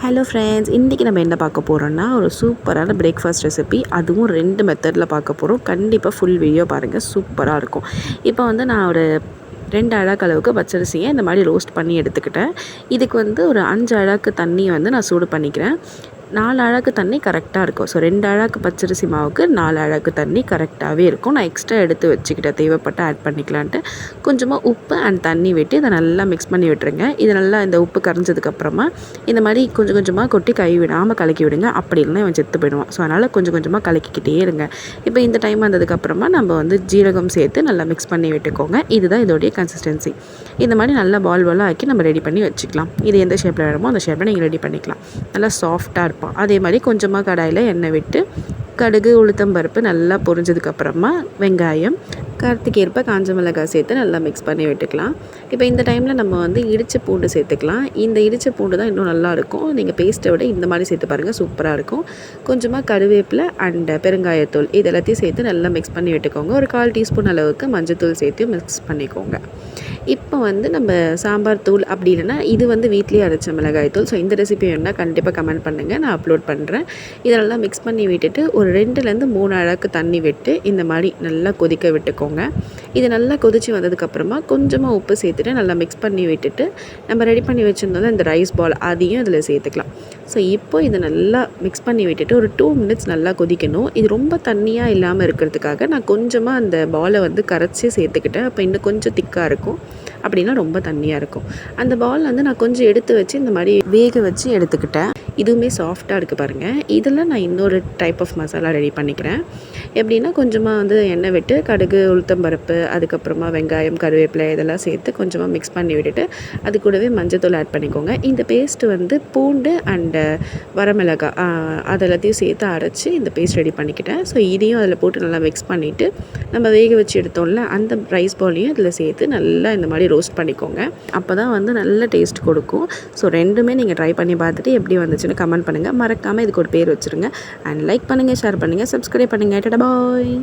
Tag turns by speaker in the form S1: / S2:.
S1: Hello friends, இன்றைக்கி நம்ம என்ன பார்க்க போகிறோன்னா ஒரு சூப்பரான பிரேக்ஃபாஸ்ட் ரெசிபி. அதுவும் 2 மெத்தடில் பார்க்க போகிறோம். கண்டிப்பாக ஃபுல் வீடியோ பாருங்கள், சூப்பராக இருக்கும். இப்போ வந்து நான் ஒரு 2 அழாக்கு அளவுக்கு பச்சரிசியை இந்த மாதிரி ரோஸ்ட் பண்ணி எடுத்துக்கிட்டேன். இதுக்கு வந்து ஒரு 5 அழாக்கு தண்ணியை வந்து நான் சூடு பண்ணிக்கிறேன். 4 அழாக்கு தண்ணி கரெக்டாக இருக்கும். ஸோ 2 அழாக்கு பச்சரிசி மாவுக்கு 4 அழாக்கு தண்ணி கரெக்டாகவே இருக்கும். நான் எக்ஸ்ட்ரா எடுத்து வச்சுக்கிட்டேன், தேவைப்பட்டு ஆட் பண்ணிக்கலான்ட்டு. கொஞ்சமாக உப்பு அண்ட் தண்ணி விட்டு இதை நல்லா மிக்ஸ் பண்ணி விட்டுருங்க. இது நல்லா இந்த உப்பு கரைஞ்சதுக்கப்புறமா இந்த மாதிரி கொஞ்சம் கொஞ்சமாக கொட்டி கை விடாமல் கலக்கி விடுங்க. அப்படி இல்லைன்னா இவன் செத்து போயிடுவான். ஸோ அதனால் கொஞ்சம் கொஞ்சமாக கலக்கிக்கிட்டே இருங்க. இப்போ இந்த டைம் வந்ததுக்கப்புறமா நம்ம வந்து ஜீரகம் சேர்த்து நல்லா மிக்ஸ் பண்ணி விட்டுக்கோங்க. இதுதான் இதோடைய கன்சிஸ்டன்சி. இந்த மாதிரி நல்லா பால் பாலாக ஆக்கி நம்ம ரெடி பண்ணி வச்சுக்கலாம். இது எந்த ஷேப்பில் வேணுமோ அந்த ஷேப்பில் நீங்கள் ரெடி பண்ணிக்கலாம். நல்லா சாஃப்டாக இருக்கும். அதே மாதிரி கொஞ்சமாக கடாயில் எண்ணெய் விட்டு கடுகு உளுத்தம்பருப்பு நல்லா பொரிஞ்சதுக்கப்புறமா வெங்காயம் காரத்துக்கு ஏற்ப காஞ்ச மிளகாய் சேர்த்து நல்லா மிக்ஸ் பண்ணி விட்டுக்கலாம். இப்போ இந்த டைமில் நம்ம வந்து இடித்த பூண்டு சேர்த்துக்கலாம். இந்த இடித்த பூண்டு தான் இன்னும் நல்லாயிருக்கும். நீங்கள் பேஸ்ட்டை விட இந்த மாதிரி சேர்த்து பாருங்கள், சூப்பராக இருக்கும். கொஞ்சமாக கருவேப்பிலை அண்ட் பெருங்காயத்தூள் இது எல்லாத்தையும் சேர்த்து நல்லா மிக்ஸ் பண்ணி விட்டுக்கோங்க. ஒரு 1/4 டீஸ்பூன் அளவுக்கு மஞ்சத்தூள் சேர்த்து மிக்ஸ் பண்ணிக்கோங்க. இப்போ வந்து நம்ம சாம்பார் தூள் அப்படி இல்லைன்னா இது வந்து வீட்லேயே அரைச்ச மிளகாய் தூள். ஸோ இந்த ரெசிபி வேணுன்னா கண்டிப்பாக கமெண்ட் பண்ணுங்கள், நான் அப்லோட் பண்ணுறேன். இதெல்லாம் மிக்ஸ் பண்ணி விட்டுட்டு ஒரு 2லேருந்து 3 அழாக்கு தண்ணி விட்டு இந்த மாதிரி நல்லா கொதிக்க விட்டுக்கோங்க. இது நல்லா கொதித்து வந்ததுக்கப்புறமா கொஞ்சமாக உப்பு சேர்த்துட்டு நல்லா மிக்ஸ் பண்ணி விட்டுட்டு நம்ம ரெடி பண்ணி வச்சுருந்தோம் இந்த ரைஸ் பால் அதையும் இதில் சேர்த்துக்கலாம். ஸோ இப்போ இதை நல்லா மிக்ஸ் பண்ணி விட்டுட்டு ஒரு 2 மினிட்ஸ் நல்லா கொதிக்கணும். இது ரொம்ப தண்ணியாக இல்லாமல் இருக்கிறதுக்காக நான் கொஞ்சமாக அந்த பாலை வந்து கரைச்சி சேர்த்துக்கிட்டேன். அப்போ இன்னும் கொஞ்சம் திக்காக இருக்கும். அப்படின்னா ரொம்ப தண்ணியாக இருக்கும். அந்த பால் வந்து நான் கொஞ்சம் எடுத்து வச்சு இந்த மாதிரி வேக வச்சு எடுத்துக்கிட்டேன். இதுவுமே சாஃப்டாக இருக்குது பாருங்கள். இதில் நான் இன்னொரு டைப் ஆஃப் மசாலா ரெடி பண்ணிக்கிறேன். எப்படின்னா கொஞ்சமாக வந்து எண்ணெய் விட்டு கடுகு உளுத்தம்பருப்பு அதுக்கப்புறமா வெங்காயம் கருவேப்பிலை இதெல்லாம் சேர்த்து கொஞ்சமாக மிக்ஸ் பண்ணி விட்டுட்டு அது கூடவே மஞ்சத்தூள் ஆட் பண்ணிக்கோங்க. இந்த பேஸ்ட்டு வந்து பூண்டு அண்டு வரமிளகாய் அதெல்லாத்தையும் சேர்த்து அரைச்சி இந்த பேஸ்ட் ரெடி பண்ணிக்கிட்டேன். ஸோ இதையும் அதில் போட்டு நல்லா மிக்ஸ் பண்ணிவிட்டு நம்ம வேக வச்சு எடுத்தோம்ல அந்த ரைஸ் பாலையும் இதில் சேர்த்து நல்லா இந்த மாதிரி ரோஸ்ட் பண்ணிக்கோங்க. அப்போ தான் வந்து நல்ல டேஸ்ட் கொடுக்கும். ஸோ ரெண்டுமே நீங்கள் ட்ரை பண்ணி பார்த்துட்டு எப்படி வந்துச்சுன்னு கமெண்ட் பண்ணுங்கள். மறக்காமல் இதுக்கு ஒரு பேர் வச்சுருங்க. அண்ட் லைக் பண்ணுங்கள், ஷேர் பண்ணுங்கள், சப்ஸ்கிரைப் பண்ணுங்கள். டாடா பாய்.